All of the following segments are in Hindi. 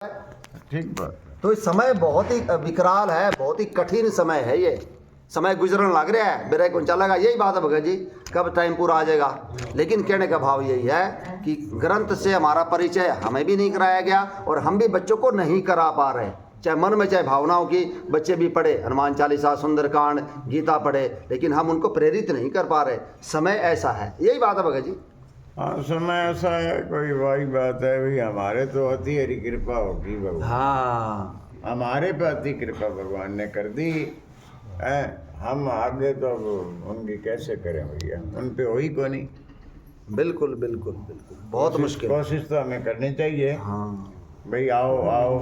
ठीक बात। तो इस समय बहुत ही विकराल है, बहुत ही कठिन समय है। ये समय गुजरन लग रहा है, मेरा कौन चलेगा, यही बात है भगत जी, कब टाइम पूरा आ जाएगा। लेकिन कहने का भाव यही है कि ग्रंथ से हमारा परिचय हमें भी नहीं कराया गया और हम भी बच्चों को नहीं करा पा रहे। चाहे मन में चाहे भावनाओं की बच्चे भी पढ़े, हनुमान चालीसा, सुंदरकांड, गीता पढ़े, लेकिन हम उनको प्रेरित नहीं कर पा रहे। समय ऐसा है, यही बात है भगत जी। हाँ, समय ऐसा है, कोई वही बात है भाई, हमारे तो अति हरी कृपा होगी भगवान। हाँ, हमारे पे अति कृपा भगवान ने कर दी है, हम आगे तो अब उनकी कैसे करें भैया, उन पे हो ही को नहीं। बिल्कुल बिल्कुल बिल्कुल, बहुत मुश्किल। कोशिश तो हमें करनी चाहिए। हाँ, भाई आओ आओ,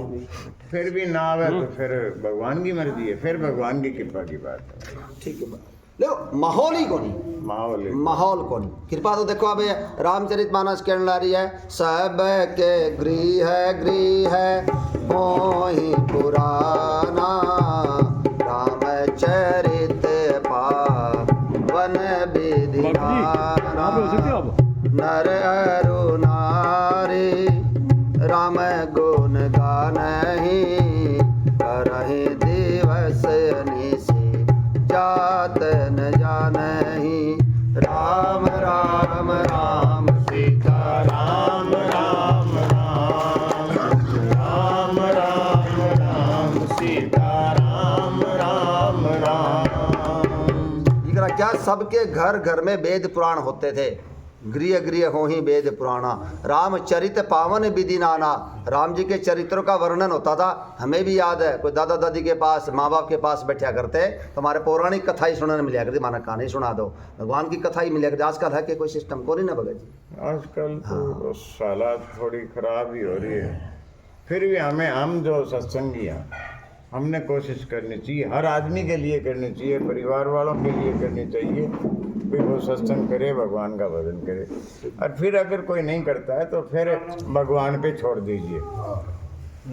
फिर भी ना आवे तो फिर भगवान की मर्जी है, फिर भगवान की कृपा की बात है। ठीक है। लो माहौल ही को नहीं, माहौल को नहीं। कृपा तो देखो अब रामचरितमानस कहने ला रही है, सब के गृह है मोहि पुराना, रामचरित पावन विधिनाना, नर अरु नारी राम गुण गानहि, करहि दिवस निशि जात न जानहि, राम राम राम सीता राम राम राम, राम राम राम सीता राम राम राम। ये क्या सबके घर घर में वेद पुराण होते थे, गृह गृह हो ही वेद पुराणा, रामचरित पावन विधि नाना। राम जी के चरित्रों का वर्णन होता था, हमें भी याद है। कोई दादा दादी के पास, माँ बाप के पास बैठा करते तो हमारे पौराणिक कथा ही सुनने मिला करती, माना कहानी सुना दो, भगवान की कथा ही मिला करती। आजकल है कि कोई सिस्टम को नहीं ना भगत जी, आजकल तो हालात थोड़ी खराब ही हो रही है। फिर भी हम जो सत्संगी हैं, हमने कोशिश करनी चाहिए, हर आदमी के लिए करनी चाहिए, परिवार वालों के लिए करनी चाहिए कि वो सत्संग करे, भगवान का भजन करे। और फिर अगर कोई नहीं करता है तो फिर भगवान पे छोड़ दीजिए,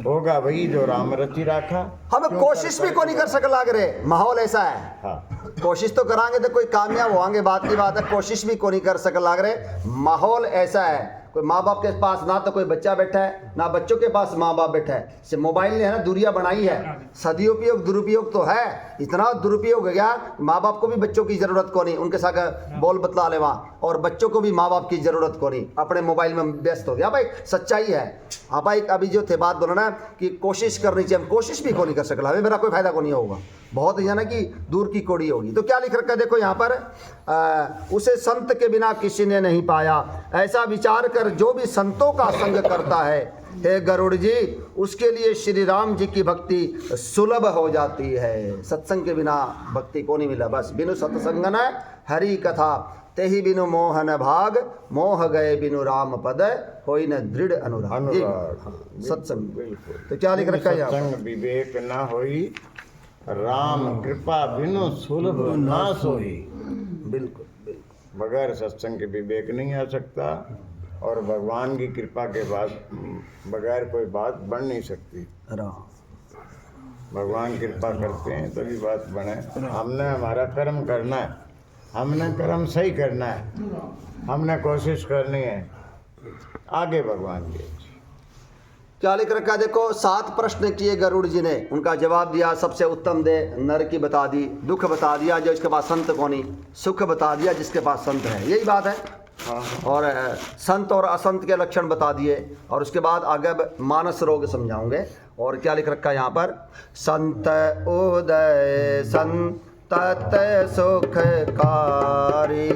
होगा वही जो राम रचि रखा। हमें कोशिश भी को नहीं कर सक लग रहे, माहौल ऐसा है। हाँ, कोशिश तो करांगे तो कोई कामयाब होंगे, बात की बात है। कोशिश भी को नहीं कर सक लग रहे, माहौल ऐसा है। कोई माँ बाप के पास ना तो कोई बच्चा बैठा है, ना बच्चों के पास माँ बाप बैठा है। से मोबाइल ने है ना दूरियां बनाई है, सदुपयोग दुरुपयोग तो है, इतना दुरुपयोग हो गया, माँ बाप को भी बच्चों की जरूरत को नहीं, उनके साथ बोल बतला ले वहाँ, और बच्चों को भी माँ बाप की जरूरत को नहीं, अपने मोबाइल में व्यस्त हो गया। भाई सच्चाई है। हाँ भाई, अभी जो थे बात बोलो ना कि कोशिश करनी चाहिए, हम कोशिश भी को नहीं कर सकला, हमें मेरा कोई फायदा को नहीं होगा, बहुत ही ना कि दूर की कोड़ी होगी। तो क्या लिख रखा है देखो यहाँ पर, उसे संत के बिना किसी ने नहीं पाया, ऐसा विचार कर जो भी संतों का संग करता है, हे गरुड़ जी, उसके लिए श्री राम जी की भक्ति सुलभ हो जाती है। सत्संग के बिना भक्ति को नहीं मिला, बस बिनु सत्संग न हरि कथा, तेहि बिनु मोहन भाग, मोह गए बिनु राम पद, होई न दृढ़ अनुराग। सत्संग तो क्या लिख रखा है यहाँ, सत्संग विवेक न होई, राम कृपा बिनु सुलभ ना सोई। बिल्कुल बिल्कुल, बगैर सत्संग के विवेक नहीं आ सकता, और भगवान की कृपा के बाद बगैर कोई बात बन नहीं सकती। भगवान कृपा करते हैं तभी बात बने। हमने हमारा कर्म करना है, हमने कर्म सही करना है, हमने कोशिश करनी है, आगे भगवान की। क्या लिख रखा देखो, 7 प्रश्न किए गरुड़ जी ने, उनका जवाब दिया सबसे उत्तम दे, नर की बता दी, दुख बता दिया जो इसके पास संत को नहीं, सुख बता दिया जिसके पास संत है, यही बात है। और संत और असंत के लक्षण बता दिए, और उसके बाद आगे मानस रोग समझाऊंगे। और क्या लिख रखा है यहाँ पर, संत उदय संतत सुखकारी,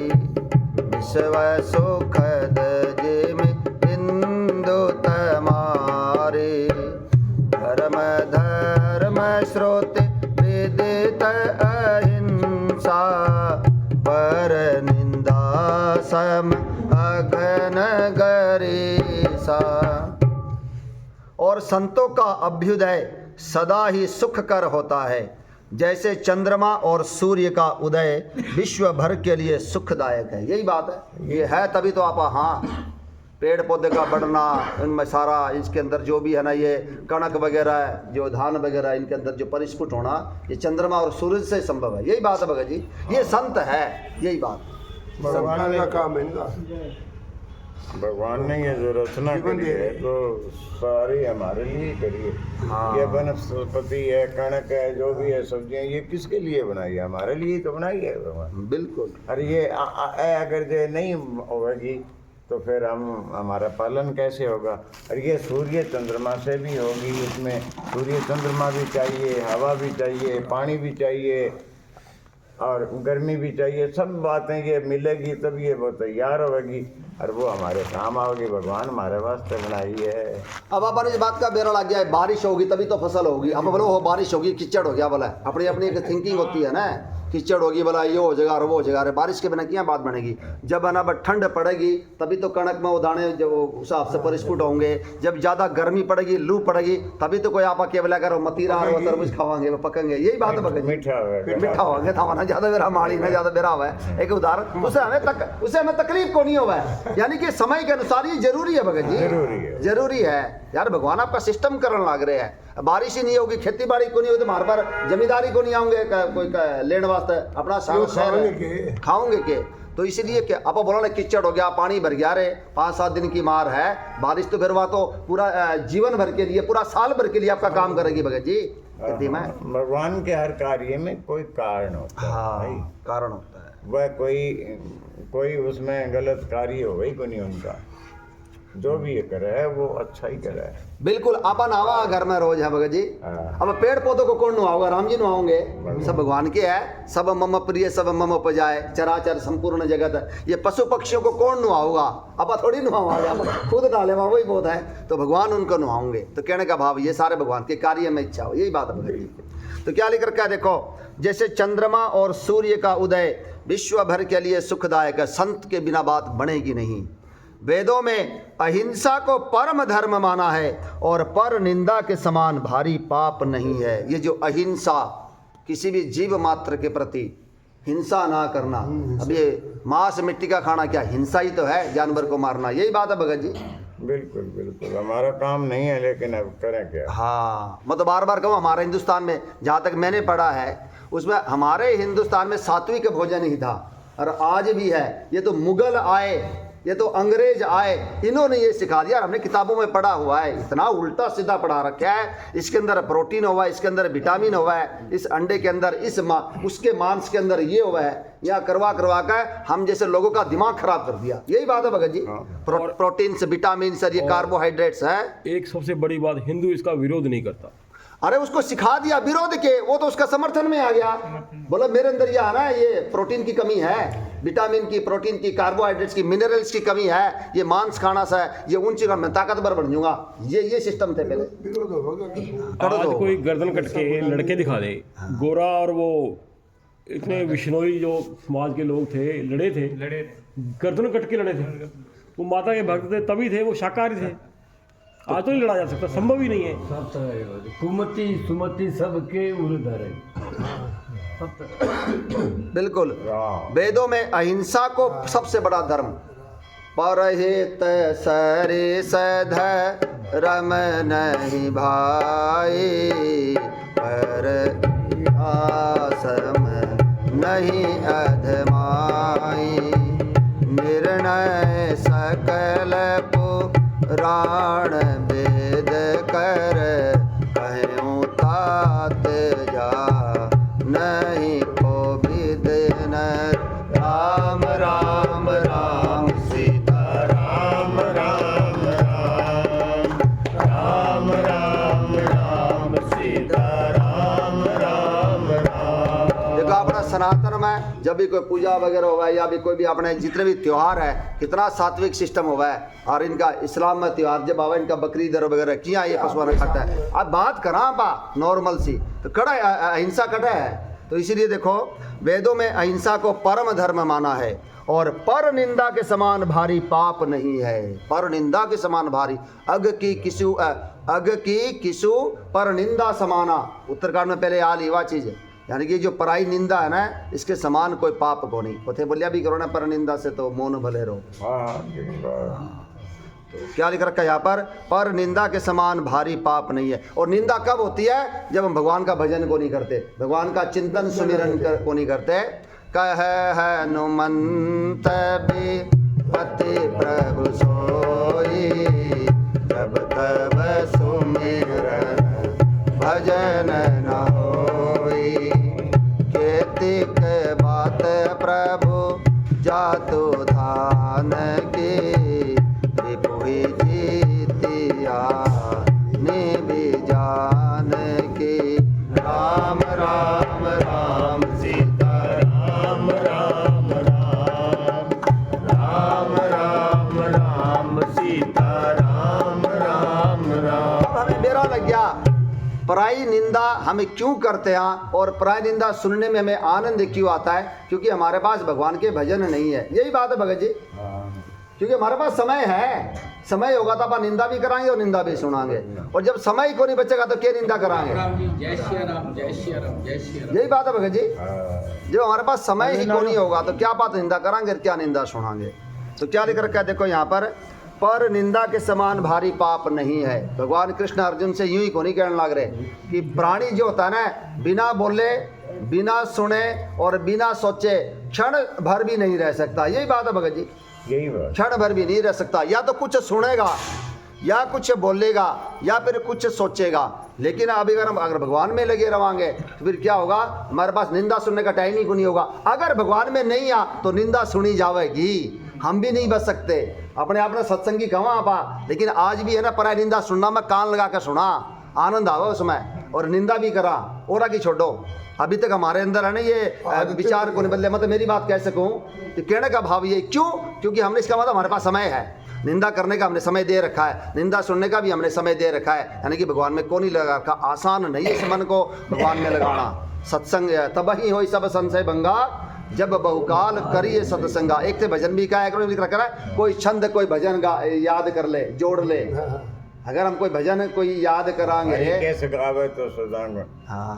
विश्व सुखद जिमि बिंदु तमारी, धर्म धर्म श्रुति विदित अहिंसा, पर निंदा सम अघन गरीसा। और संतों का अभ्युदय सदा ही सुख कर होता है, जैसे चंद्रमा और सूर्य का उदय विश्व भर के लिए सुखदायक है। यही बात है, ये है तभी तो आप, हाँ, पेड़ पौधे का बढ़ना, इनमें सारा इसके अंदर जो भी है ना, ये कणक वगैरह, जो धान वगैरह, इनके अंदर जो परिस्फुट होना, ये चंद्रमा और सूरज से संभव है। यही बात है भगत जी, ये संत है, यही बात भगवान का काम है। भगवान ने ये जो रचना करी है तो सारी हमारे लिए ही करी है। हाँ। ये वनस्पति है, कणक है, जो भी है, सब्जियां, ये किसके लिए बनाई है? हमारे लिए ही तो बनाई है भगवान। बिल्कुल। और ये अगर ये नहीं होगी तो फिर हमारा पालन कैसे होगा? और ये सूर्य चंद्रमा से भी होगी, इसमें सूर्य चंद्रमा भी चाहिए, हवा भी चाहिए, पानी भी चाहिए और गर्मी भी चाहिए। सब बातें ये मिलेगी तब ये वो तैयार होगी और वो हमारे काम आओगी। भगवान हमारे वास्ते बनाई है। अब अपन इस बात का बेरा लग गया है, बारिश होगी तभी तो फसल होगी। अब बोलो हो बारिश होगी, कीचड़ हो गया, बोला अपनी अपनी एक थिंकिंग होती है ना, कीचड़ होगी, बोला ये हो जाएगा और वो हो जाएगा। अरे बारिश के बिना क्या बात बनेगी? जब है ना ठंड पड़ेगी तभी तो कणक में वो दाने जो हिसाब से परिस्फुट होंगे। जब ज़्यादा गर्मी पड़ेगी, लू पड़ेगी, तभी तो कोई आप क्या बोला करो मतीरा और तरबूज खावाएंगे, वो पकेंगे। यही बात है, मीठा मीठा होंगे था ना, ज़्यादा मेरा माड़ी ना ज़्यादा मेरा हुआ है। एक उदाहरण, उसे हमें तकलीफ को नहीं हुआ है, यानी कि समय के अनुसार ये जरूरी है भगत जी, जरूरी है यार। भगवान आपका सिस्टम करने लग रहे हैं। बारिश ही नहीं होगी, खेती बाड़ी को नहीं होगी तो हमारे पर जमींदारी को नहीं आऊंगे कोई लेने वास्ते अपना खाओगे के। तो इसीलिए क्या आप बोला ना कीचड़ हो गया, पानी भर गया, रे 5-7 दिन की मार है बारिश, तो फिर वह तो पूरा जीवन भर के लिए, पूरा साल भर के लिए आपका काम करेगी भगत जी। भगवान के हर कार्य में कोई कारण होता है। हाँ, कारण होता है। वह कोई उसमें गलत कार्य हो ही को नहीं उनका। जो भी ये करे है वो अच्छा ही करे है। बिल्कुल। अपन आवा घर में रोज है भगत जी। अब पेड़ पौधों को कौन नुआओगा? राम जी नुआओगे। सब भगवान के है। सब मम प्रिय सब मम उपजाए, चराचर संपूर्ण जगत। ये पशु पक्षियों को कौन नुआओगा? अब थोड़ी नुआओगे, खुद डाले वहाँ वही बहुत है, तो भगवान उनको नुआओगे। तो कहने का भाव ये सारे भगवान के कार्य में इच्छा हो, यही बात है भगत जी। तो क्या लिख रखा है देखो, जैसे चंद्रमा और सूर्य का उदय विश्व भर के लिए सुखदायक है, संत के बिना बात बनेगी नहीं। वेदों में अहिंसा को परम धर्म माना है और पर निंदा के समान भारी पाप नहीं है। ये जो अहिंसा, किसी भी जीव मात्र के प्रति हिंसा ना करना। अब ये मांस मिट्टी का खाना क्या हिंसा ही तो है? जानवर को मारना, यही बात है भगत जी। बिल्कुल बिल्कुल, हमारा काम नहीं है, लेकिन अब करें क्या? हाँ, मैं तो बार बार कहूँ, हमारे हिंदुस्तान में जहाँ तक मैंने पढ़ा है उसमें हमारे हिंदुस्तान में सात्विक भोजन ही था और आज भी है। ये तो मुगल आए, ये तो अंग्रेज आए, इन्होंने ये सिखा दिया। हमने किताबों में पढ़ा हुआ है, इतना उल्टा सीधा पढ़ा रखा है। इसके अंदर प्रोटीन हुआ है, इसके अंदर विटामिन हुआ है, इस अंडे के अंदर उसके मांस के अंदर ये हुआ है, या करवा कर हम जैसे लोगों का दिमाग खराब कर दिया। यही बात है भगत जी। प्रोटीन से, विटामिन से, ये कार्बोहाइड्रेट्स है। एक सबसे बड़ी बात, हिंदू इसका विरोध नहीं करता। अरे उसको सिखा दिया विरोध के, वो तो उसका समर्थन में आ गया। बोला मेरे अंदर ये आना है, ये प्रोटीन की कमी है, विटामिन की, प्रोटीन की, कार्बोहाइड्रेट्स की, मिनरल्स की कमी है, ये मांस खाना सा है, ये ऊंची मैं ताकतवर बन जाऊंगा। ये सिस्टम थे पहले। आज कोई गर्दन कट के लड़के दिखा दे, गोरा, और वो इतने विश्नोई जो समाज के लोग थे लड़े थे, गर्दन कट के लड़े थे। वो माता के भक्त थे, तभी थे, वो शाकाहारी थे। आज तो नहीं लड़ा जा सकता, संभव ही नहीं है। कुमति सुमति सबके उर्धर है। बिल्कुल। वेदों में अहिंसा को सबसे बड़ा धर्म, परहित सरिस धर्म नहीं भाई, पर आसम नहीं अधमाई, निर्णय सकल पुराण वेद कर, कहूँ तात जा नहीं को विद नर। राम राम राम सीता राम राम राम, राम राम राम सीता राम राम राम। देखो अपना सनातन में जब भी कोई पूजा वगैरह हुआ है, या भी कोई भी अपने जितने भी त्यौहार है, कितना सात्विक सिस्टम हुआ है। और इनका इस्लाम में त्यौहार जब आवा, इनका बकरी दर वगैरह किया, ये पशुआना खट्टा है। अब बात करा पा नॉर्मल सी, तो कड़ा अहिंसा कटा है। तो इसीलिए देखो, वेदों में अहिंसा को परम धर्म माना है और पर निंदा के समान भारी पाप नहीं है। पर निंदा के समान भारी, अग की किसु पर निंदा समाना। उत्तरकांड में पहले आ ली वह चीज़, यानी कि जो पराई निंदा है ना, इसके समान कोई पाप को नहीं। उथे बोलिया भी करो ना, पर निंदा से तो मौन भले रहो। तो क्या लिख रखा है यहाँ पर निंदा के समान भारी पाप नहीं है। और निंदा कब होती है? जब हम भगवान का भजन को नहीं करते, भगवान का चिंतन सुमिरन को नहीं करते। कह हनुमंत पति प्रभु सोई, जब तब सुमिरन भजन न होई। केतिक बात प्रभु जातु धान की, रिपुहि जीतिया निबि जान की। राम राम राम सीता राम राम राम, राम राम राम सीता राम राम राम। अब हमें बेरा लग गया पराई निंदा हमें क्यों करते हैं और पराई निंदा सुनने में हमें आनंद क्यों आता है? क्योंकि हमारे पास भगवान के भजन नहीं है। यही बात है भगत जी, क्योंकि हमारे पास समय है। समय होगा तो अपन निंदा भी कराएंगे और निंदा भी सुनाएंगे, और जब समय ही को नहीं बचेगा तो क्या निंदा कराएंगे? जय श्री राम जय श्री राम जय श्री राम। यही बात है भगत जी, जब हमारे पास समय ही को नहीं होगा तो क्या बात निंदा कराएंगे और क्या निंदा सुनाएंगे? तो क्या लिख रखा है देखो यहाँ पर निंदा के समान भारी पाप नहीं है। भगवान कृष्ण अर्जुन से यूं ही को नहीं कहने लग रहे कि प्राणी जो होता है ना, बिना बोले, बिना सुने और बिना सोचे क्षण भर भी नहीं रह सकता। यही बात है भगत जी, यही बात। क्षण भर भी नहीं रह सकता। या तो कुछ सुनेगा, या कुछ बोलेगा, या फिर कुछ सोचेगा। लेकिन अभी अगर भगवान में लगे रहेंगे तो फिर क्या होगा? हमारे पास निंदा सुनने का टाइम ही को नहीं होगा। अगर भगवान में नहीं आ तो निंदा सुनी जाएगी, हम भी नहीं बच सकते। अपने आप में सत्संगी कहाँ आपा, लेकिन आज भी है ना पराई निंदा सुनना, मैं कान लगा कर सुना, आनंद आवा उसमें, और निंदा भी करा और आगे छोड़ो। अभी तक हमारे अंदर है ना ये विचार को नहीं बदले। मतलब मेरी बात कह सकूं कि कहने का भाव ये क्यों? क्योंकि हमने इसका मतलब हमारे पास समय है, निंदा करने का हमने समय दे रखा है, निंदा सुनने का भी हमने समय दे रखा है। यानी कि भगवान में को नहीं लगा रखा। आसान नहीं है इस मन को भगवान में लगाना। सत्संग तब ही हो सब संशय भंगा, जब बहुकाल करिए सत्संगा। एक से भजन भी का लिख रखा है, कोई छंद कोई भजन गा याद कर ले, जोड़ ले। अगर हम कोई भजन कोई याद कराएंगे, कैसे गावे तो सदांग, हाँ,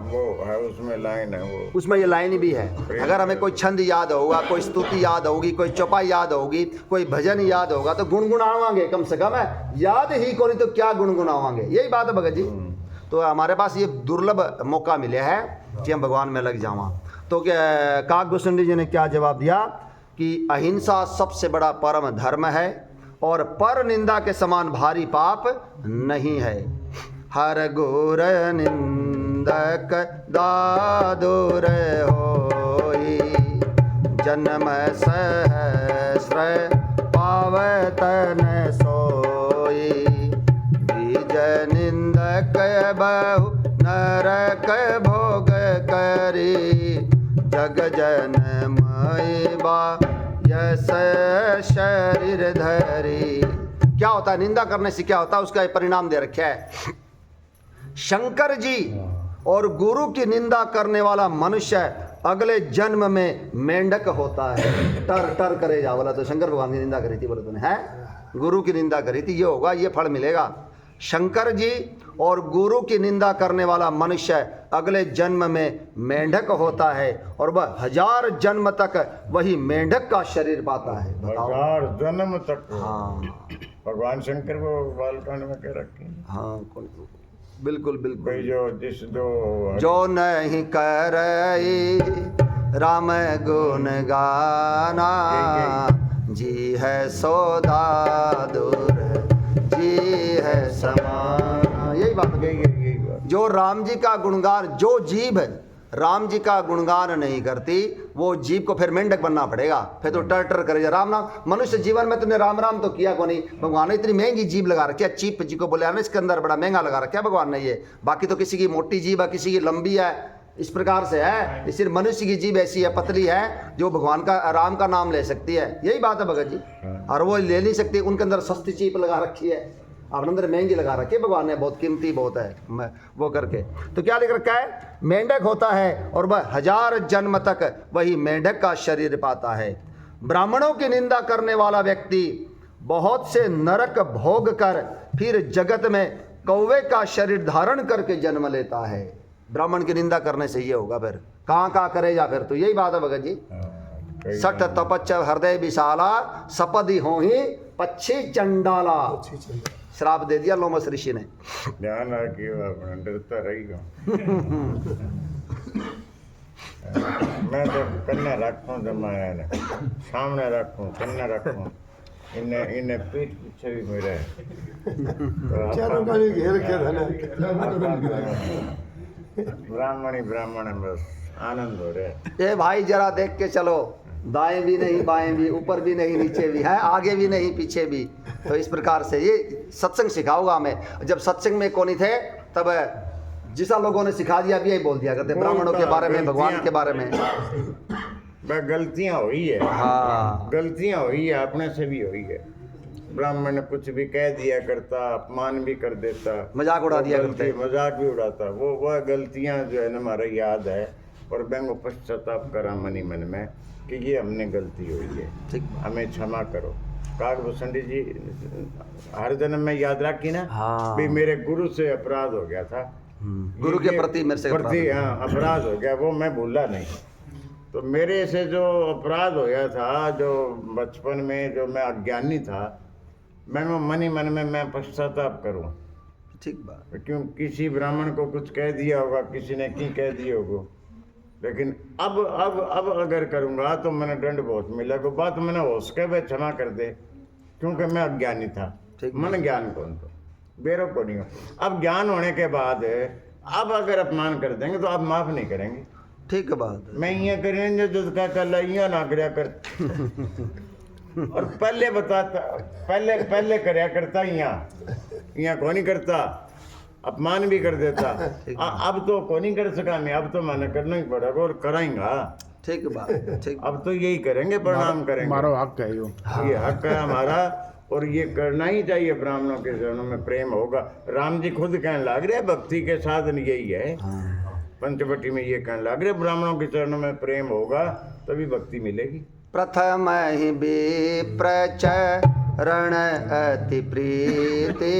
वो है उसमें लाइन है, वो उसमें ये लाइन भी है। अगर हमें कोई छंद याद होगा, कोई स्तुति याद होगी, कोई चौपाई याद होगी, कोई भजन याद होगा तो गुनगुनावांगे कम से कम है। याद ही को नहीं तो क्या गुनगुनावांगे? यही बात है भगत जी। तो हमारे पास ये दुर्लभ मौका मिले है कि हम भगवान में लग जावा। तो काक भूषण जी ने क्या जवाब दिया कि अहिंसा सबसे बड़ा परम धर्म है और पर निंदा के समान भारी पाप नहीं है। हर गुर निंदक दादुर होई, जन्म सहस्र पावतन सोई। बीज निंदक बहु नरक भोग करी, जग जनमय बा यस शरीर धरी। क्या होता है निंदा करने से? क्या होता है उसका परिणाम दे रखा है। शंकर जी और गुरु की निंदा करने वाला मनुष्य अगले जन्म में मेंढक होता है। टर टर करे जा बोला तो शंकर भगवान की निंदा करी थी, बोले तूने है गुरु की निंदा करी थी, ये होगा, ये फल मिलेगा। शंकर जी और गुरु की निंदा करने वाला मनुष्य अगले जन्म में मेंढक होता है और वह 1000 जन्म तक वही मेंढक का शरीर पाता है। बताओ, 1000 जन्म तक। हाँ भगवान शंकर को बालकांड में कह रखी है। हाँ बिल्कुल बिल्कुल। कोई जो नहीं करई राम गुण गाना, जी है सौदा दूर जी है समान। यही बात है। जो राम जी का गुणगान, जो जीभ राम जी का गुणगान नहीं करती वो जीव को फिर मेंढक बनना पड़ेगा, फिर तो टर टर करेगा। राम नाम मनुष्य जीवन में तुमने राम राम तो किया को नहीं। भगवान ने इतनी महंगी जीभ लगा रखी है, चीप जी को बोले ना, इसके अंदर बड़ा महंगा लगा रखा है भगवान ने ये। बाकी तो किसी की मोटी जीभ है, किसी की लंबी है, इस प्रकार से है। सिर्फ मनुष्य की जीभ ऐसी है, पतली है, जो भगवान का राम का नाम ले सकती है। यही बात है भगत जी। और वो ले नहीं सकती, उनके अंदर सस्ती चीप लगा रखी है, अपने अंदर महंगी लगा रखी है भगवान ने, बहुत कीमती बहुत है वो करके। तो क्या लिख रखा है? मेंढक होता है और वह 1000 जन्म तक वही मेंढक का शरीर पाता है। ब्राह्मणों की निंदा करने वाला व्यक्ति बहुत से नरक भोग कर फिर जगत में कौवे का शरीर धारण करके जन्म लेता है। ब्राह्मण की निंदा करने से ये होगा, फिर कहाँ करेगा फिर? तो यही बात है भगत जी। सठ तपच्च हृदय विशाला, सपदी हो ही पक्षी चंडाला। श्राप दे दिया लोमस ऋषि ने। ध्यान रखिए, अपना डरता रहेगा। मैं तो कन्या रखूँ जमाया ने सामने रखूँ कन्या रखूँ इन्हें इन्हें पीठ पीछे भी मेरे चारों का भी घेर के धना ब्राह्मण ही ब्राह्मण है बस आनंद हो रहा है। ये भाई जरा देख के चलो, दाएं भी नहीं बाएं भी, ऊपर भी नहीं नीचे भी है, आगे भी नहीं पीछे भी। तो इस प्रकार से ये सत्संग सिखाऊगा हमें। जब सत्संग में कोई नहीं थे तब जिसा लोगों ने सिखा दिया भी यही बोल दिया करते, ब्राह्मणों के बारे में, भगवान के बारे में। वह गलतियाँ हुई है, हाँ गलतियाँ हुई है, अपने से भी हुई है। ब्राह्मण कुछ भी कह दिया करता, अपमान भी कर देता, मजाक उड़ा दिया करते। मजाक भी उड़ाता। वो वह गलतियाँ जो है ना हमारा याद है और मैं वो पश्चाताप करा मन ही मन में कि ये हमने गलती हुई है, ठीक। हमें क्षमा करो। कागभूषण जी हर जन्म में याद रखी ना हाँ। भी मेरे गुरु से अपराध हो गया था, गुरु के प्रति मेरे से हाँ अपराध हो गया, वो मैं भूला नहीं। तो मेरे से जो अपराध हो गया था, जो बचपन में जो मैं अज्ञानी था, मैं वो मन ही मन में मैं पश्चाताप करूं। ठीक बात। क्यों किसी ब्राह्मण को कुछ कह दिया होगा, किसी ने की कह दिया होगा, लेकिन अब अगर करूंगा तो मैंने दंड बहुत मिलेगा। बात मैंने होश के वे क्षमा कर दे, क्योंकि मैं अज्ञानी था। ठीक। मन ज्ञान कौन तो बेरो को नहीं हो। अब ज्ञान होने के बाद अब अगर अपमान कर देंगे तो आप माफ नहीं करेंगे। ठीक बात। मैं ये करेंगे जो का कल यहाँ ना करया कर और पहले बताता, पहले करया करता, यहाँ को नहीं करता, अपमान भी कर देता। अब तो को नहीं कर सका मैं, अब तो मैंने करना ही पड़ेगा और कराएंगा। ठीक बात। ठीक। अब तो यही करेंगे, प्रणाम करेंगे। मारो हक है यो। ये हक है हमारा और ये करना ही चाहिए। ब्राह्मणों के चरणों में प्रेम होगा। राम जी खुद कहने लग रहे भक्ति के साधन यही है। पंचवटी में ये कहने लग रहे ब्राह्मणों के चरणों में प्रेम होगा तभी भक्ति मिलेगी। प्रथम ही विप्रचरण अति प्रीति,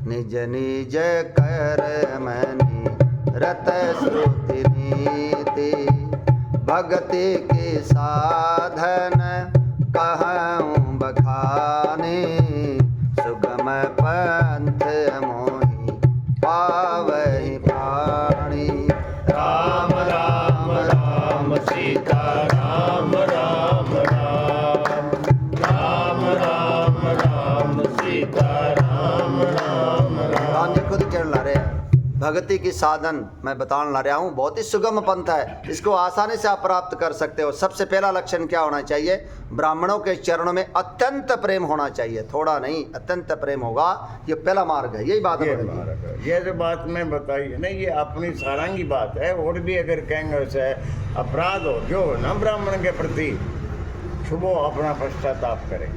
निज निज कर मनि रत श्रुति नीति, भगति के साधन कहूँ बखाने, सुगम पंथ मोहि पावहि पाणी। राम राम राम सीता राम राम राम, राम राम राम सीता राम राम राम। राम जी खुद कह ला रहे हैं भक्ति की साधन मैं बताने ला रहा हूँ, बहुत ही सुगम पंथ है, इसको आसानी से आप प्राप्त कर सकते हो। सबसे पहला लक्षण क्या होना चाहिए? ब्राह्मणों के चरणों में अत्यंत प्रेम होना चाहिए, थोड़ा नहीं, अत्यंत प्रेम होगा। ये पहला मार्ग है, यही बात है। ये जो बात मैं बताई है ना, ये अपनी सारंगी बात है। और भी अगर कहेंगे वैसे अपराध हो जो ना ब्राह्मण के प्रति, सुबह अपना पश्चाताप करें।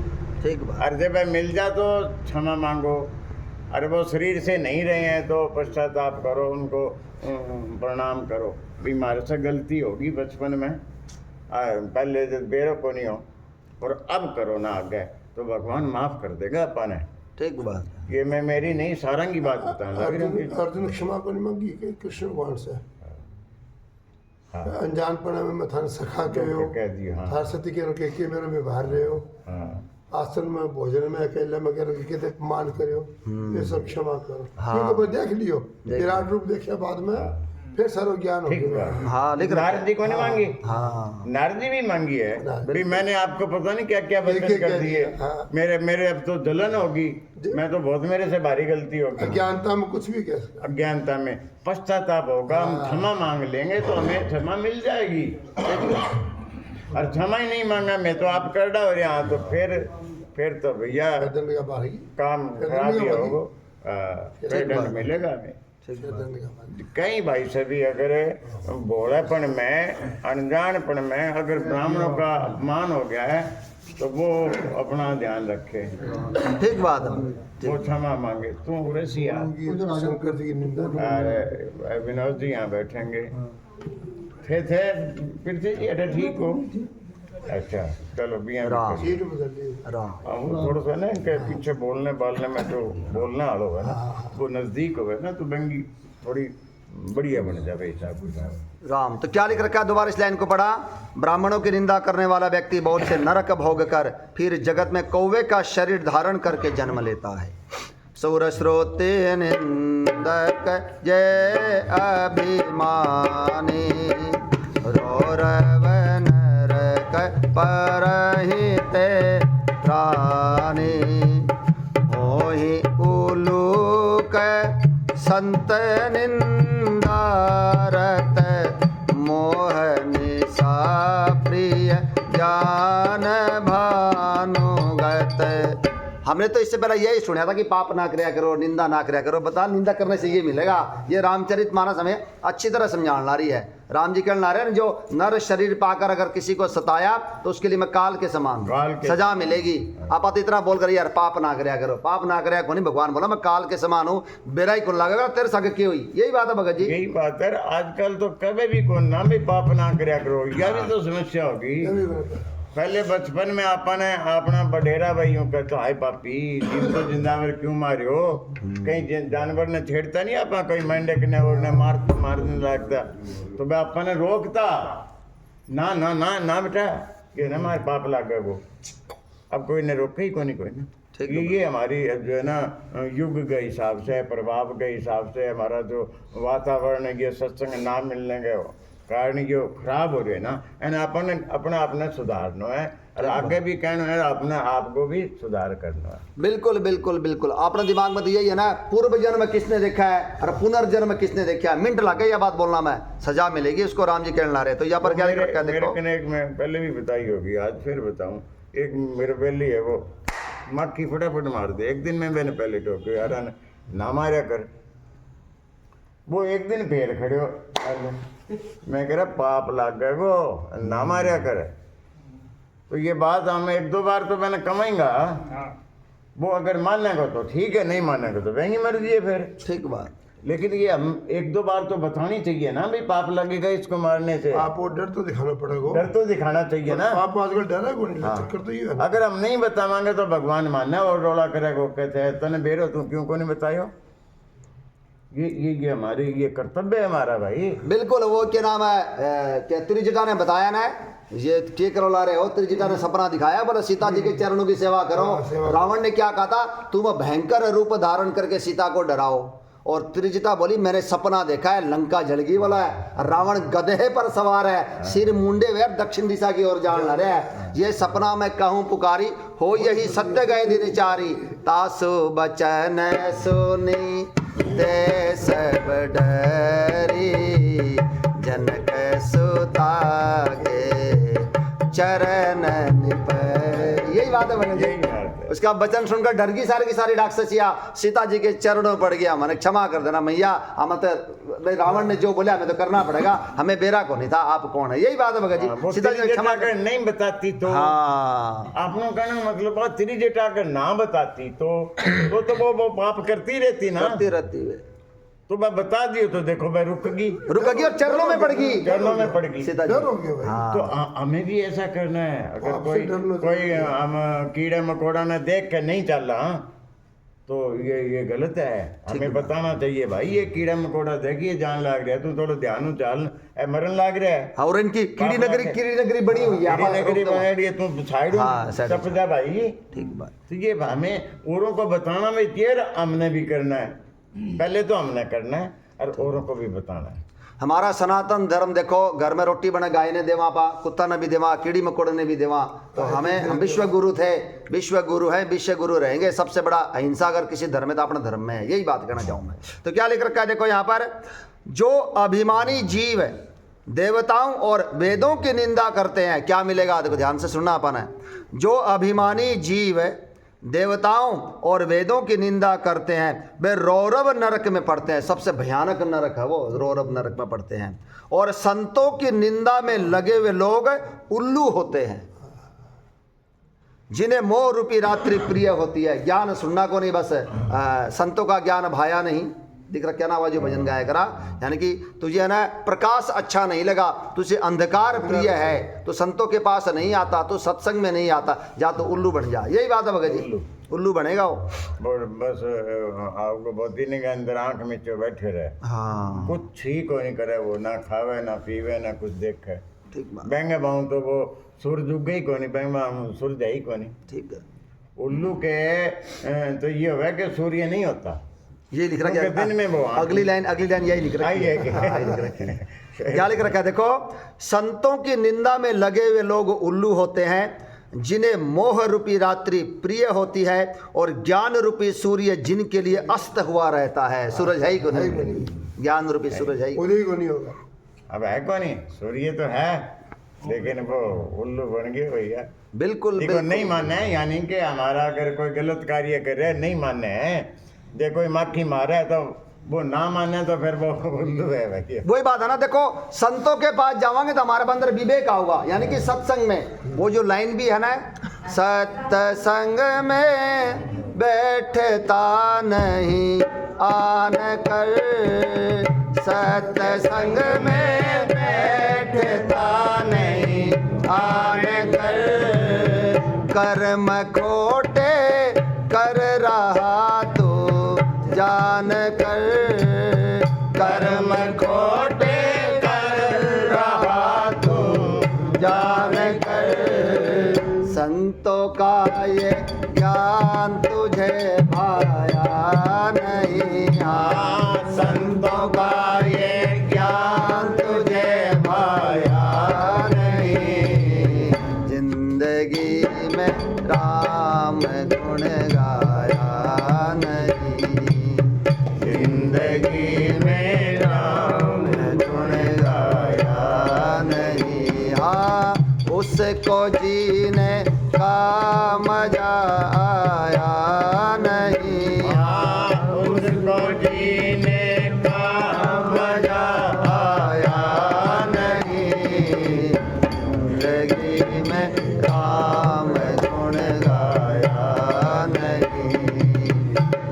ठीक बात। अरे जब मिल जा तो क्षमा मांगो। अरे वो शरीर से नहीं रहे हैं तो पश्चाताप करो, उनको प्रणाम करो। बीमार से गलती होगी बचपन में, पहले जब बेरो को नहीं हो और अब करो ना आगे, तो भगवान माफ कर देगा अपन है। ठीक बात। ये मैं मेरी नहीं सारंगी बात बताऊँ। अर्जुन क्षमा को नहीं मांगी कि कृष्ण भगवान से अनजानपना में मैं थाने सखा के हो कह दिया। हाँ थार सती के रोके के मेरे में बाहर रहे हो, हाँ आसन में भोजन में अकेले में के रोके के मान करे हो, ये सब क्षमा करो। क्योंकि वो देख लियो विराट रूप देखा बाद में, फिर सर्व ज्ञान हो गया। हाँ लिख रहा नारद जी को नहीं मांगी? हाँ नारद जी भी मांगी है भी मैंने आपको पता नहीं क्या क्या वचन कर दिए। हाँ। मेरे अब तो जलन होगी, मैं तो बहुत मेरे से भारी गलती होगी। अज्ञानता में कुछ भी कह सकता। अज्ञानता में पश्चाताप होगा, हम क्षमा मांग लेंगे तो हमें क्षमा मिल जाएगी। और क्षमा ही नहीं मांगा मैं तो आप कर डाल यहाँ, तो फिर तो भैया दंड का बाहरी काम खराब ही होगा, फिर दंड मिलेगा हमें। दंड का बाहरी। कई भाई सभी अगर भोलापन में, अनजानपन में अगर ब्राह्मणों का अपमान हो गया है तो वो अपना ध्यान रखे, ठीक बात है। वो क्षमा मांगे। तू रसिया शंकर जी की निंदा अरे विनोद जी यहाँ बैठेंगे थे पृथ्वी जी। अरे ठीक हो, अच्छा चलो बिया राम। सीट बदल ली। राम थोड़ा सा ना इनके पीछे बोलने बालने में तो बोलना आलो है ना, वो नजदीक हो ना तो बंगी थोड़ी बढ़िया बन जाए हिसाब किताब। राम। तो क्या लिख रखा है? दोबारा इस लाइन को पढ़ा। ब्राह्मणों की निंदा करने वाला व्यक्ति बहुत से नरक भोग कर फिर जगत में कौवे का शरीर धारण करके जन्म लेता है। सुर श्रोते निंदक जय अभिमानी, परहिते प्राणी होहि उलूक संत निंदारत मोह निशा प्रिय ज्ञान भानुगत। हमने तो इससे पहले यही सुना था कि पाप ना करया करो, निंदा ना करया करो। बता निंदा करने से ये मिलेगा? ये रामचरितमानस हमें अच्छी तरह समझाने ला रही है। राम जी कहना रहे हैं जो नर शरीर पाकर अगर किसी को सताया तो उसके लिए मैं काल के समान सजा मिलेगी। आप तो इतना बोल कर यार पाप ना करया करो, पाप ना करया को नहीं, भगवान बोला मैं काल के समान हूँ, बेरा ही कौन लगेगा तेरे संग की हुई। यही बात है भगत जी, यही बात है। आजकल तो कभी भी कौन ना भी पाप ना करया करो, यह भी तो समस्या होगी। पहले बचपन में आपने अपना बडेरा भाइयों का तो हाय पापी जीव तो जिंदावर क्यों मारियो, कहीं जानवर ने छेड़ता नहीं, आप कोई मेंढक ने और ने मारने लगता तो मैं अपने रोकता ना ना ना ना बेटा ये ना हमारे पाप लग गए वो। अब कोई ने रोके ही कोई ना। ये हमारी जो है ना युग के हिसाब से, प्रभाव के हिसाब से हमारा जो वातावरण है, ये सत्संग ना मिलने के कारण जो खराब हो रहे हैं ना, एंड अपने अपना सुधारना है और आगे भी कहना है अपने आप को भी सुधार करना है। बिल्कुल बिल्कुल बिल्कुल। अपने दिमाग में तो यही है ना, पूर्व जन्म किसने देखा है और पुनर्जन्म किसने देखा है। मिनट लगे यह बात बोलना में, सजा मिलेगी उसको राम जी कहना रहे। तो यहाँ पर क्या देखो, एक मैं पहले भी बताई होगी, आज फिर बताऊं। एक मेरे पहले है वो मक्खी फटाफट मार दे। एक दिन में मैंने पहले टोके यार ना मारा कर, वो एक दिन फेर खड़े हो, मैं कह रहा पाप लग गए वो ना मारा कर। तो ये बात हमें एक दो बार तो मैंने कमाएंगा, वो अगर मानेगा तो ठीक है, नहीं मानेगा तो वही मर्जी है फिर, ठीक बात। लेकिन ये हम एक दो बार तो बतानी चाहिए ना भाई पाप लगेगा इसको मारने से। आपको डर तो दिखाना पड़ेगा, डर तो दिखाना चाहिए ना। आप आजकल डरा कौन, चक्कर तो ये है ना। अगर हम नहीं बतावांगे तो भगवान मानना और रोला करेगा, कहते हैं तने बेरो तू क्यों को नहीं बतायो। ये हमारी ये कर्तव्य है हमारा भाई। बिल्कुल। वो क्या नाम है क्या त्रिजटा ने बताया ना, ये के करो ला रहे हो, त्रिजटा ने सपना दिखाया, बोले सीता जी के चरणों की सेवा करो। रावण ने क्या कहा था, तुम भयंकर रूप धारण करके सीता को डराओ। और त्रिजटा बोली मैंने सपना देखा है लंका जल गई वाला है, रावण गधे पर सवार है, सिर मुंडे हुए दक्षिण दिशा की ओर जान रहे है। ये सपना मैं कहूँ पुकारी, हो यही सत्य गए दिन चारी, तासु बचन सुनी ते सब डरी, जनक सुता के चरण निपर। यही बात है भगत जी। उसका वचन सुनकर डर गई सारी की सारी राक्षसिया, सीता जी के चरणों पड़ गया, मैंने क्षमा कर देना मैया, हम तो रावण ने जो बोला हमें तो करना पड़ेगा, हमें बेरा को नहीं था, आप कौन है। यही बात है भगत जी। सीता जी ने क्षमा कर नहीं बताती तो हाँ आपने कहना मतलब तेरी जेटा अगर ना बताती तो वो पाप करती रहती ना, करती रहती है। तो मैं बता दियो तो देखो मैं रुक गई और चरणों में पड़ गई, चरणों में पड़ गई। सीता डर जी हो गया भाई। हाँ। तो हमें भी ऐसा करना है। अगर आपसे डरना कोई हम कीड़े मकोड़ा ने देख के नहीं चला तो ये गलत है। हमें बताना चाहिए भाई ये कीड़ा मकोड़ा देखिए जान लाग रहा है, तू थोड़ा ध्यान चाल मरण लाग रहा है। और इनकी कीड़ी नगरी बनी हुई है, कीड़ी नगरी बना रही है, तू साइड टप जा भाई। ठीक बात। तो ये हमें औरों को बताना भी चाहिए, हमने भी करना है। पहले तो हमने करना है और औरों को भी बताना है। हमारा सनातन धर्म देखो, घर में रोटी बने गाय ने देवा पा, कुत्ता ने भी देवा, कीड़ी मकोड़े ने भी देवा। तो हम विश्व गुरु थे, विश्व गुरु है, विश्व गुरु रहेंगे। सबसे बड़ा अहिंसा अगर किसी धर्म में तो अपने धर्म में है। यही बात कहना चाहूँ मैं। तो क्या लिख रखा है देखो यहाँ पर, जो अभिमानी जीव देवताओं और वेदों की निंदा करते हैं क्या मिलेगा, देखो ध्यान से सुनना अपन है। जो अभिमानी जीव देवताओं और वेदों की निंदा करते हैं वे रौरव नरक में पड़ते हैं। सबसे भयानक नरक है वो, रौरव नरक में पड़ते हैं। और संतों की निंदा में लगे हुए लोग उल्लू होते हैं, जिन्हें मोह रूपी रात्रि प्रिय होती है। ज्ञान सुनना को नहीं, बस संतों का ज्ञान भाया नहीं। दिख रहा क्या ना आवाज भजन गाया करा, यानी कि तुझे है ना प्रकाश अच्छा नहीं लगा, तुझे अंधकार प्रिय है, तो संतों के पास नहीं आता, तो सत्संग में नहीं आता, जा तो उल्लू बन जा। यही बात है भगत जी, उल्लू बनेगा वो। बस आपको बहुत ही के अंदर आंख में चो बैठे रहे, हाँ कुछ ही को नहीं करे वो, ना खावे ना पीवे ना कुछ देखे। ठीक बात। बैंगे बाहू तो वो सूरज उगे ही को नहीं, बैंगे सूरज है ही को नहीं। ठीक है। उल्लू के तो ये हुआ कि सूर्य नहीं होता, ये लिख रखा क्योंकि दिन में वो है, अगली लाइन यही लिख रखी है। हाँ, यही लिख रखी है। क्या लिख रखा है देखो, संतों की निंदा में लगे हुए लोग उल्लू होते हैं, जिन्हें मोह रूपी रात्रि प्रिय होती है, और ज्ञान रूपी सूर्य जिनके लिए अस्त हुआ रहता है। सूरज है ही को नहीं, ज्ञान रूपी सूरज है ही। उन्हीं को नहीं होगा। अब है कौन ही, सूर्य तो है लेकिन वो उल्लू बन गए भैया। बिल्कुल देखो बिल्कुल। नहीं मानना है, यानी कि हमारा अगर कोई गलत कार्य कर रहा है नहीं मानना है, देखो कोई मक्खी मारा है तो वो ना माने तो फिर वो उल्लू है भैया। वही बात है ना, देखो संतों के पास जावांगे तो हमारे अंदर विवेक आऊगा, यानी कि सत्संग में वो जो लाइन भी है ना, सत्संग में बैठता नहीं आन कर, सत्संग में बैठता नहीं आन कर, कर्म खोटे कर रहा तो जान कर, कर्म खोटे कर रहा तो जान कर, संतों का ये ज्ञान तुझे भाया नहीं। हाँ, संतों का ये ज्ञान तुझे भाया नहीं, जिंदगी में राम गुण गाया नहीं, जिंदगी में राम गुण गाया नहीं। हाँ, उसको जीने का मजा आया नहीं। हाँ, उसको जीने का मजा आया नहीं, जिंदगी में राम गुण गाया नहीं,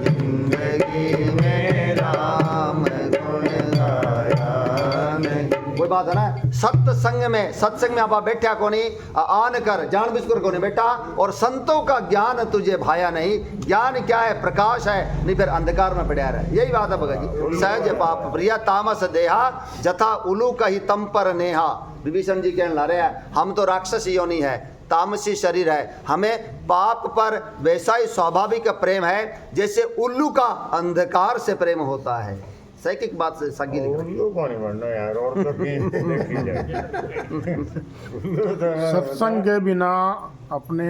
जिंदगी में राम गुण गाया नहीं। वही बात है ना, सत्संग में आप बैठा को नहीं, आन कर जान बिस्कुर को नहीं बैठा, और संतों का ज्ञान तुझे भाया नहीं। ज्ञान क्या है, प्रकाश है, नहीं फिर अंधकार में पड़ा रहे। यही बात है भगत जी। सहज पाप प्रिया तामस देहा, जथा उलू कही तम पर नेहा। विभीषण जी कहने ला रहे हैं, हम तो राक्षस योनि है, तामसी शरीर है, हमें पाप पर वैसा ही स्वाभाविक प्रेम है जैसे उल्लू का अंधकार से प्रेम होता है। सही बात से सगी उल्लू कौन ही बनना यार, और तो कहीं देखी जाए। उल्लू तो सत्संग के बिना अपने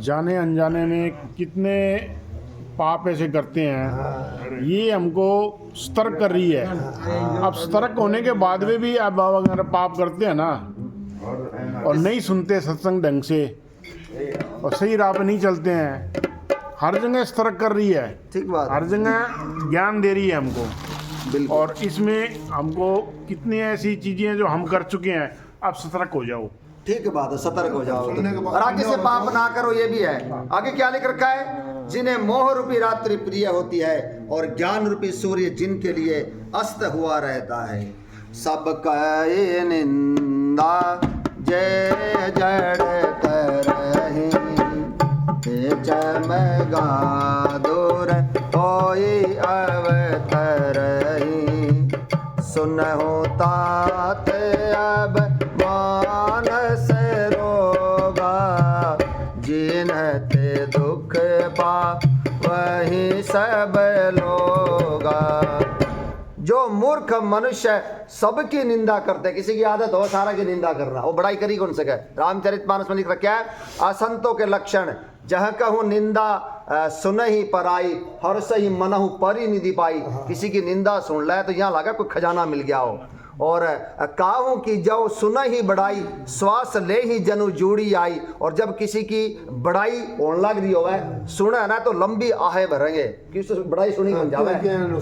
जाने अनजाने में कितने पाप ऐसे करते हैं, ये हमको सतर्क कर रही है। अब सतर्क होने के बाद में भी अब अगर पाप करते हैं ना, और नहीं सुनते सत्संग ढंग से, और सही राह पे नहीं चलते हैं, हर जगह सतर्क कर रही है, ठीक बात, हर जगह ज्ञान दे रही है हमको। बिल्कुल। और इसमें हमको कितनी ऐसी चीजें हैं जो हम कर चुके हैं, अब सतर्क हो जाओ। ठीक बात है, सतर्क हो जाओ सुनने के बाद और आगे से पाप ना करो, ये भी है। आगे क्या लिख रखा है, जिन्हें मोह रूपी रात्रि प्रिय होती है, और ज्ञान रूपी सूर्य जिनके लिए अस्त हुआ रहता है। सबका ये निंदा जय जड़ करही, चमगा दूर होई अवतरही, सुनहु तात अब मानस रोगा, जिन्हते दुख पा वही सब लोगा। जो मूर्ख मनुष्य सबकी निंदा करते, किसी की आदत हो सारा की निंदा करना, वो बड़ाई करी कौन सके। रामचरितमानस में लिख रखा है, असंतों के लक्षण, जह कहूँ निंदा सुनहि पराई, हर्ष ही मनहु परि निधि पाई। किसी की निंदा सुन ले तो यहाँ लगा कोई खजाना मिल गया हो। और काहू की जब सुन ही बड़ाई, श्वास ले ही जनु जूड़ी आई। और जब किसी की बड़ाई होने लग रही हो सुने ना तो लंबी आहे भरेंगे, किसी बड़ाई सुनी बन जावे,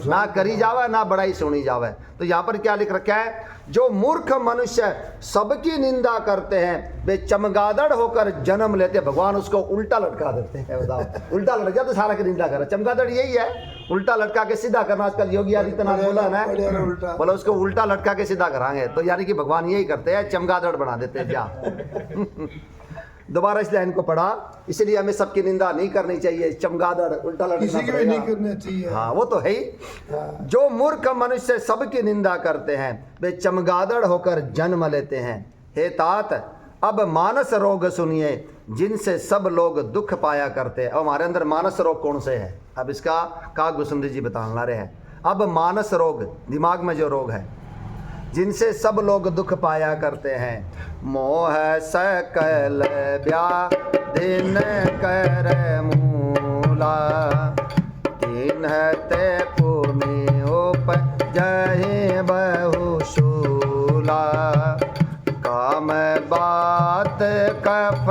ना करी जावे ना बड़ाई सुनी जावे। तो यहाँ पर क्या लिख रखा है, जो मूर्ख मनुष्य सबकी निंदा करते हैं वे चमगादड़ होकर जन्म लेते। भगवान उसको उल्टा लटका देते हैं। बताओ, उल्टा लटक गया तो सारा की निंदा करे। चमगादड़ यही है, उल्टा लटका के सीधा करना। आजकल योगी आदित्यनाथ बोला ना, बोला उसको उल्टा लटका के सीधा कराएंगे। तो यानी कि भगवान यही करते हैं, चमगादड़ बना देते हैं क्या। दोबारा इस लाइन को पढ़ा, इसलिए हमें सबकी निंदा नहीं करनी चाहिए। चमगादड़ उल्टा किसी की भी नहीं करना चाहिए। हाँ वो तो है ही। जो मूर्ख मनुष्य सबकी निंदा करते हैं वे चमगादड़ होकर जन्म लेते हैं। हे तात अब मानस रोग सुनिए, जिनसे सब लोग दुख पाया करते हैं। अब हमारे अंदर मानस रोग कौन से है, अब इसका काग बसंत जी बताना रहे हैं। अब मानस रोग, दिमाग में जो रोग है, जिनसे सब लोग दुख पाया करते हैं। मोह सकल व्याधिन कर मूला, तिन्हते पुनि उपजहि बहुशूला। काम बात कफ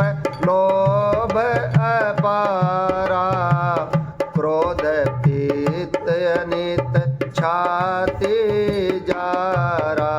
लोभ अपारा, क्रोध पीत अनित छाती जारा।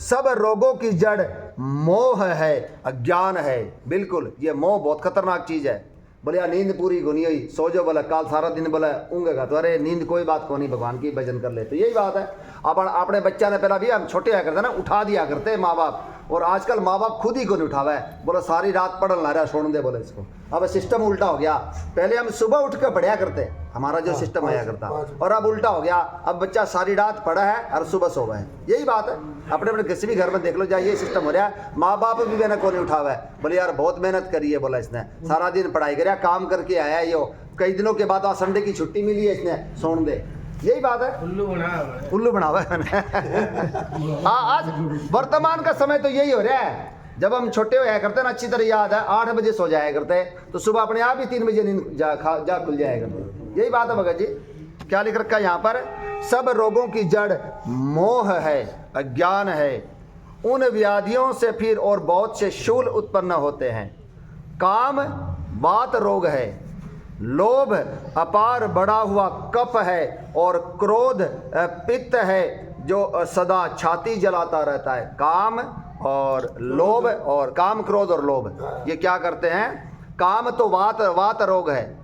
सब रोगों की जड़ मोह है, अज्ञान है। बिल्कुल, ये मोह बहुत खतरनाक चीज है। बोले यार नींद पूरी होनी हुई, सो जो बोला काल सारा दिन बोला ऊँगेगा तो अरे नींद कोई बात को नहीं, भगवान की भजन कर ले। तो यही बात है। अब अपने बच्चा ने पहला भी हम छोटे आया करते ना, उठा दिया करते माँ बाप, और आजकल माँ बाप खुद ही को नहीं उठावा है। बोला सारी रात पढ़ ला रहा, छोड़ दे बोले इसको। अब सिस्टम उल्टा हो गया। पहले हम सुबह उठ कर पढ़ा करते, हमारा जो सिस्टम आया करता, और अब उल्टा हो गया। अब बच्चा सारी रात पढ़ा है और सुबह सोवा है। यही बात है। अपने अपने किसी भी घर में देख लो, जाए ये सिस्टम हो रहा है। माँ बाप भी मैंने को नहीं उठावा है। बोले यार बहुत मेहनत करी है, बोला इसने सारा दिन पढ़ाई कर काम करके आया है, यो कई दिनों के बाद संडे की छुट्टी मिली है, इसने सोन दे। यही बात है, उल्लू बनावा है। हाँ, आज वर्तमान का समय तो यही हो रहा है। जब हम छोटे हुआ करते ना, अच्छी तरह याद है, 8 बजे सो जाया करते, तो सुबह अपने आप ही 3 बजे नींद जा खुल जाया करते। यही बात है भगत जी। क्या लिख रखा है यहाँ पर? सब रोगों की जड़ मोह है, अज्ञान है। उन व्याधियों से फिर और बहुत से शूल उत्पन्न होते हैं। काम बात रोग है, लोभ अपार बढ़ा हुआ कफ है, और क्रोध पित्त है जो सदा छाती जलाता रहता है। काम और लोभ, और काम क्रोध और लोभ ये क्या करते हैं? काम तो वात रोग है,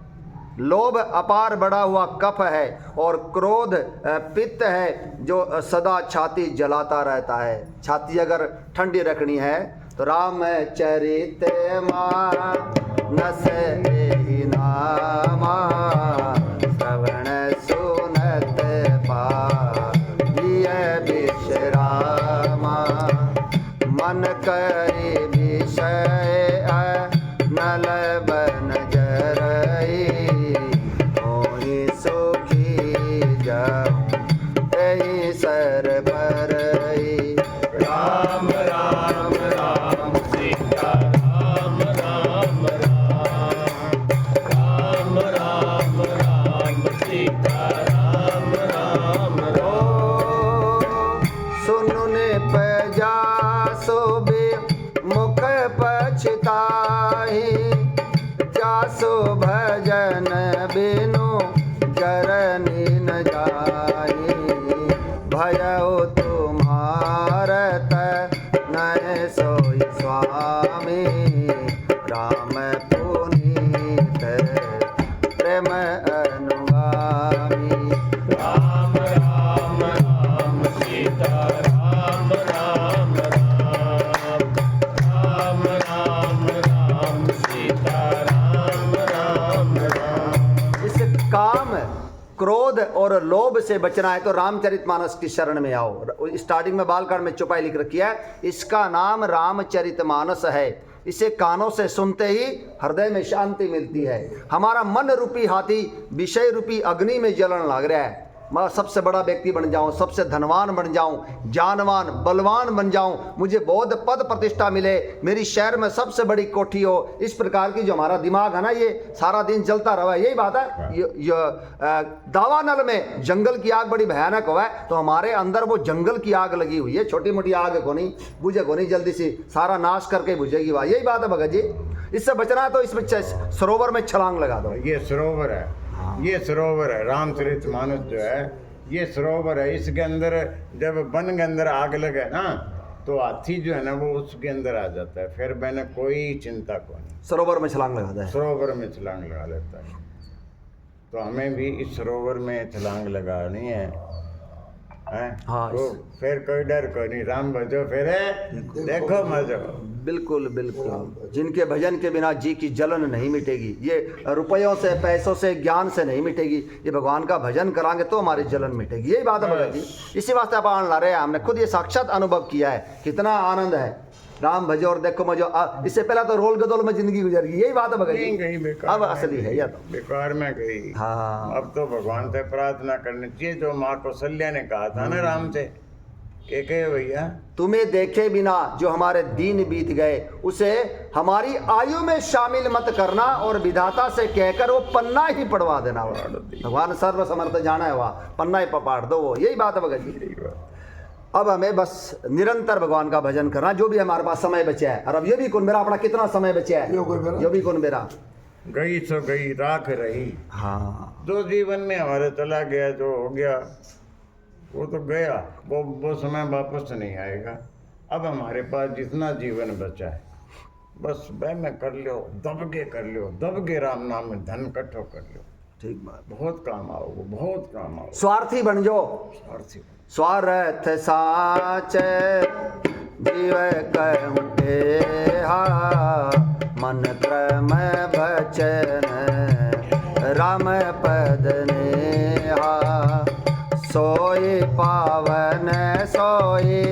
लोभ अपार बढ़ा हुआ कफ है, और क्रोध पित्त है जो सदा छाती जलाता रहता है। छाती अगर ठंडी रखनी है तो राम चरित मानस एहि नामा, श्रवण सुनत पालिय विश्रामा। मन करि विषय नल बन जरई, होई सुखी जाऊं एहि सर परई। राम राम राम सीता राम राम राम, राम राम सीता राम राम राम। सुनुने पजा सोबे मुख पछताहि, जासो भजन बिनु जरनी न जाहि। भयउ तुम्हारत नय सोई स्वामी, राम पुनीत प्रेम अनुगामी। राम राम राम सीता राम राम राम, राम राम राम सीता राम राम राम। इस काम क्रोध और लोभ से बचना है तो रामचरितमानस की शरण में आओ। स्टार्टिंग में बालकांड में चौपाई लिख रखी है, इसका नाम रामचरितमानस है। इसे कानों से सुनते ही हृदय में शांति मिलती है। हमारा मन रूपी हाथी विषय रूपी अग्नि में जलन लग रहा है। मैं सबसे बड़ा व्यक्ति बन जाऊं, सबसे धनवान बन जाऊं, जानवान बलवान बन जाऊं, मुझे बहुत पद प्रतिष्ठा मिले, मेरी शहर में सबसे बड़ी कोठी हो। इस प्रकार की जो हमारा दिमाग है ना, ये सारा दिन जलता रहा है। यही बात है। दावानल में जंगल की आग बड़ी भयानक हुआ है, तो हमारे अंदर वो जंगल की आग लगी हुई है। छोटी मोटी आग को नहीं बुझे को नहीं, जल्दी से सारा नाश करके बुझेगी। वह यही बात है भगत जी। इससे बचना है तो इसमें सरोवर में छलांग लगा दो। ये सरोवर है, ये सरोवर है। रामचरितमानस जो है ये सरोवर है। इसके अंदर जब वन के अंदर आग लगे ना, तो हाथी जो है ना वो उसके अंदर आ जाता है। फिर मैंने कोई चिंता को नहीं, सरोवर में छलांग लगाता है। सरोवर में छलांग लगा लेता है। तो हमें भी इस सरोवर में छलांग लगानी है। हाँ, तो फिर कोई डर कोई नहीं, राम भजो फिर देखो मजो। बिल्कुल बिल्कुल। जिनके भजन के बिना जी की जलन नहीं मिटेगी। ये रुपयों से, पैसों से, ज्ञान से नहीं मिटेगी। ये भगवान का भजन करांगे तो हमारी जलन मिटेगी। यही बात है भगत जी। इसी वास्ते आप आन ला रहे हैं। हमने खुद ये साक्षात अनुभव किया है, कितना आनंद है। राम भजो और देखो मजो। इससे पहले तो रोल गदोल में जिंदगी गुजर गई, यही बात है भगत नहीं जी। गई बेकार अब में असली है गई, या तो बेकार में गई। हाँ। अब तो भगवान से प्रार्थना करनी चाहिए, जो माँ कौशल्या ने कहा था ना राम से, के कहे भैया तुम्हें देखे बिना जो हमारे दिन बीत गए उसे हमारी आयु में शामिल मत करना, और विधाता से कहकर वो पन्ना ही पढ़वा देना। भगवान सर्व समर्थ जाना है, वहाँ पन्ना ही पढ़ दो वो, यही बात है भगत जी। अब हमें बस निरंतर भगवान का भजन करना, जो भी हमारे पास समय बचा है। और अब ये भी कौन मेरा अपना कितना समय बचा है, ये भी कौन मेरा गई सो गई राख रही। हाँ, जो जीवन में हमारे चला गया, जो हो गया वो तो गया, वो समय वापस नहीं आएगा। अब हमारे पास जितना जीवन बचा है बस वह में कर लो, दबके कर लो, दबके राम नाम में धन इकट्ठो कर लो, ठीक बात। बहुत काम आओगे, बहुत काम आओगे। स्वार्थी बन जाओ, स्वार्थी स्वार्थ साच जीव कहूँ मन क्रम बचन राम पद नेहा, सोई पावन सोई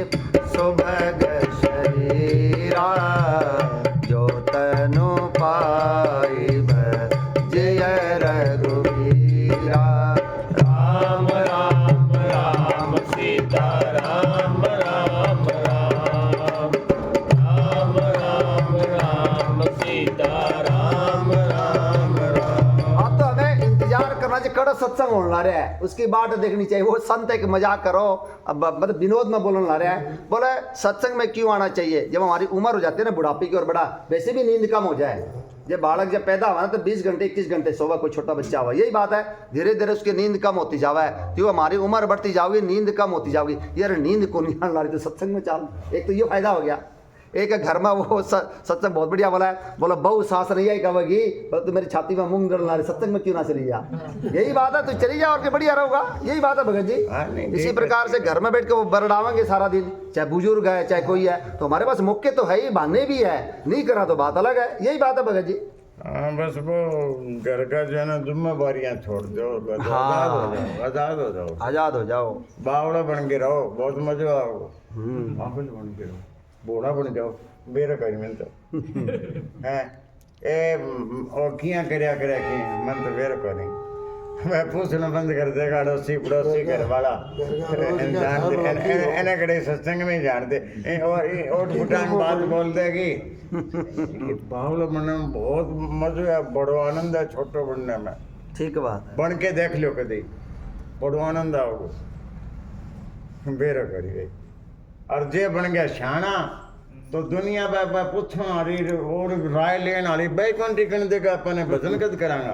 सुभग शरीरा, जो तनु पाई जय रघुवीरा। राम राम राम सीता राम राम राम, राम राम राम सीता राम राम राम। अब तो हमें इंतजार करना चाहिए, कड़ो सत्संग होने ला रहा है, उसकी बात देखनी चाहिए। वो संत एक मजाक करो, अब मतलब विनोद में बोलने ला रहा है, बोले सत्संग में क्यों आना चाहिए, जब हमारी उम्र हो जाती है ना बुढ़ापे की, और बड़ा वैसे भी नींद कम हो जाए। जब बालक जब पैदा हुआ ना तो 20 घंटे 21 घंटे सोवा, कोई छोटा बच्चा हुआ, यही बात है। धीरे धीरे उसकी नींद कम होती जावा है, तो हमारी उम्र बढ़ती जाओगी, नींद कम होती जाओगी। यार नींद को नहीं ला रही तो सत्संग में चल, एक तो ये फायदा हो गया। एक घर में वो सत्संग बहुत बढ़िया बोला है, बोला बहु सास नहीं आई कहोगी, तो मेरी छाती में मूंग डलना रही, सत्संग में क्यों ना चली जा। यही बात है, तो चली जा और क्या बढ़िया रहोगा, यही बात है भगत जी। इसी प्रकार से घर में बैठ के वो बरडावेंगे सारा दिन, चाहे बुजुर्ग है चाहे कोई है, तो हमारे पास मौके तो है ही, बहाने भी है, नहीं करा तो बात अलग है, यही बात है भगत जी। हाँ, बस वो घर का जो है ना जिम्मेवारियाँ छोड़ दो, बस आजाद हो जाओ, आजाद हो जाओ, आजाद हो जाओ, बावड़ा बन के रहो, बहुत मजा आओ। बावड़ बन के रहो, बूढ़ा बन जाओ, बेरा करी मन तो है ए और किया करया कि मन तो बेरा करी। मैं पूछना बंद कर देगा, अड़ोसी पड़ोसी घर वाला एने कड़े सत्संग में जानते और फुटांग बात बोल देगी। बावड़ा बनने में बहुत मजा है, बड़ो आनंद है छोटो बनने में। ठीक बात है, बन के देख लो कभी, बड़ो आनंद आओगे। बेरा करी गई और जे बन गया शाना तो दुनिया पे पूछो आरी और राय लेन आरी भाई कौन टिकन देगा, अपने भजन कद करांगा,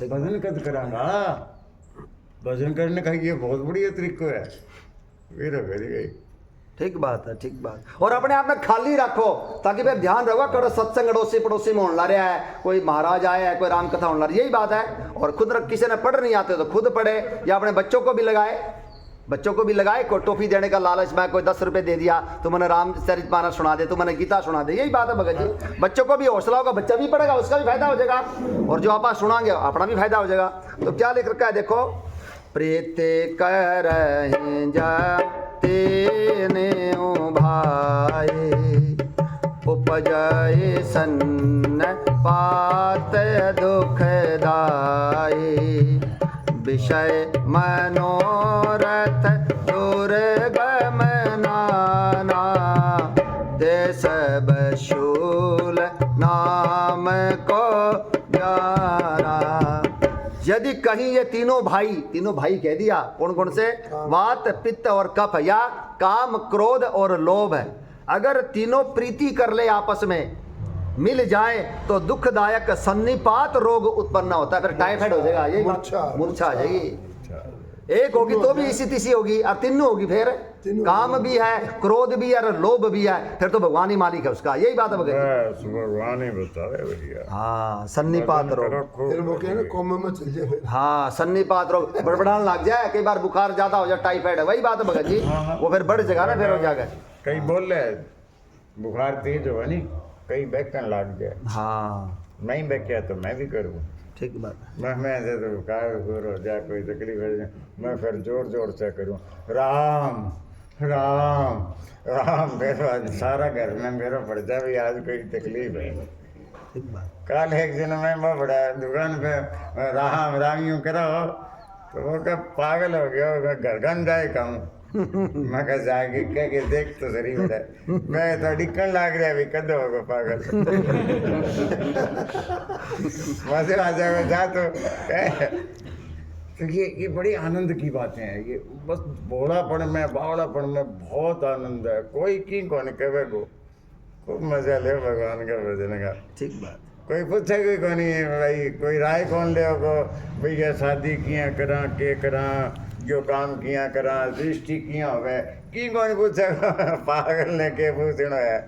भजन कद करांगा। भजन करने का ये बहुत बढ़िया तरीका है। बेरा करी गई, ठीक बात है, ठीक बात। और अपने आप में खाली रखो, ताकि भाई ध्यान रखो कड़ो सत्संग अड़ोसी पड़ोसी में होने ला रहा है, कोई महाराज आया है, कोई राम कथा होने ला रही, यही बात है। और खुद किसी ने पढ़ नहीं आते तो खुद पढ़े, या अपने बच्चों को भी लगाए, बच्चों को भी लगाए। कोई टॉफी देने का लालच में कोई 10 रुपए दे दिया, तो मैंने रामचरितमानस सुना दे, तो मैंने गीता सुना दे, यही बात है भगत जी। बच्चों को भी हौसला होगा, बच्चा भी पढ़ेगा, उसका भी फायदा हो जाएगा, और जो आप सुनाएंगे अपना भी फायदा हो जाएगा। तो क्या लिख रखा है देखो, प्रीत कर तेने भाई उपजय सन्न पात दुखदाई, विषय मनोरथ दुर्गम नाना, देश बशूल नाम को जाना। यदि कहीं ये तीनों भाई कह दिया, कौन कौन से, वात पित्त और कफ, या काम क्रोध और लोभ है, अगर तीनों प्रीति कर ले आपस में मिल जाए तो दुखदायक सन्निपात रोग उत्पन्न होता है, फिर टाइफाइड हो जाएगा, ये मूर्छा आ जाएगी। एक होगी तो भी इसी तीसी होगी, और तीनों होगी, फिर काम भी है, क्रोध भी है और लोभ भी है, फिर तो भगवान ही मालिक है उसका, यही बात है भगवान ही बता रहे भैया। हाँ, सन्निपात रोग, फिर वो कहे ना कोमा में चल जाए, हाँ सन्निपात रोग, बड़बड़ाने लग जाए, कई बार बुखार ज्यादा हो जाए, टाइफाइड है, वही बात है भगत जी। वो फिर बढ़ जाएगा ना, फिर हो जाएगा। कई बोल रहे बुखार तेज हो नहीं, कई बैकन लग जाए। हाँ, मैं ही बैकिया तो मैं भी करूँ, ठीक बात है। मैं से तो बुखार हो जाए, कोई तकलीफ है, मैं फिर जोर जोर से करूँ राम राम राम मेरो आज सारा घर में मेरो पड़ जाए आज कोई तकलीफ है। ठीक बात। कल एक दिन मैं बड़ा दुकान पे राम राम यूं करो तो वो क्या पागल हो गया होगा घर गंदा है कम। मैं कहा जाके कह के देख तो सही बेटा मैं तो डिक्कन लाग रहा है अभी कद होगा पागल। मजे आ जाएगा जा तो ये बड़ी आनंद की बातें हैं। ये बस भोलापन में बावलापन में बहुत आनंद है। कोई की कौन कहे को खूब मजा ले भगवान का भजन का। ठीक बात। कोई पूछे कोई कौन है भाई कोई राय कौन ले को भैया शादी किया करा के करा जो काम किया करा दृष्टि किया होवे की कौन पूछे पागल ने के पूछना है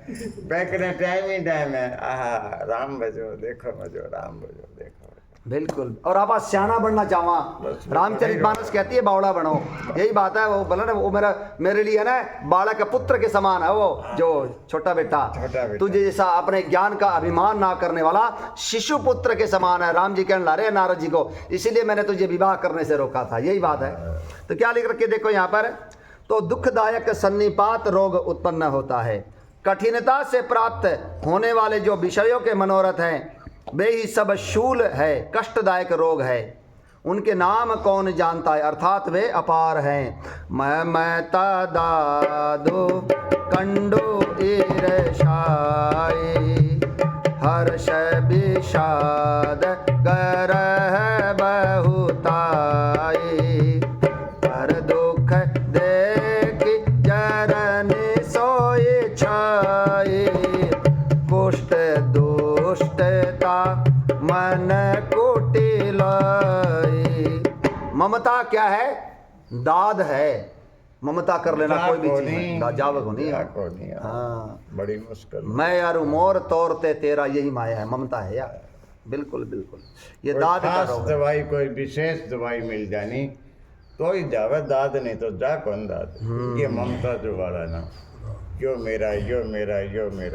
बैकने टाइम ही टाइम है। आहा राम भजो देखो भजो राम भजो देखो। बिल्कुल। और आप आज सियाना बनना चाहवा रामचरितमानस कहती है बावड़ा बनो, यही बात है। वो बोला ना वो मेरे लिए ना बालक के पुत्र के समान है वो जो छोटा बेटा तुझे जैसा अपने ज्ञान का अभिमान ना करने वाला शिशु पुत्र के समान है। राम जी कहने ला रहे हैं नारद जी को इसीलिए मैंने तुझे विवाह करने से रोका था, यही बात है। तो क्या लिख रखे देखो यहाँ पर, तो दुखदायक सन्निपात रोग उत्पन्न होता है, कठिनता से प्राप्त होने वाले जो विषयों के मनोरथ हैं वे ही सब शूल है, कष्टदायक रोग है, उनके नाम कौन जानता है, अर्थात वे अपार हैं। मैं दादो कंडो ईर्षाई हर्ष विषाद गरह बहुताई पर दुख देख जरन सोए छाई कुष्ठ दुष्टता मन कुटिलाई। ममता क्या है? दाद है। ममता कर लेना कोई भी चीज में जावक होनी है। हाँ बड़ी मुश्किल। मैं यार मोर तोरते तेरा यही माया है, ममता है यार। बिल्कुल बिल्कुल ये दाद का रोग है। दवाई कोई विशेष दवाई मिल जानी तो ही जावे दाद नहीं तो जा कौन दाद। ये ममता जो वाला ना यो मेरा यो मेरा यो मेरा।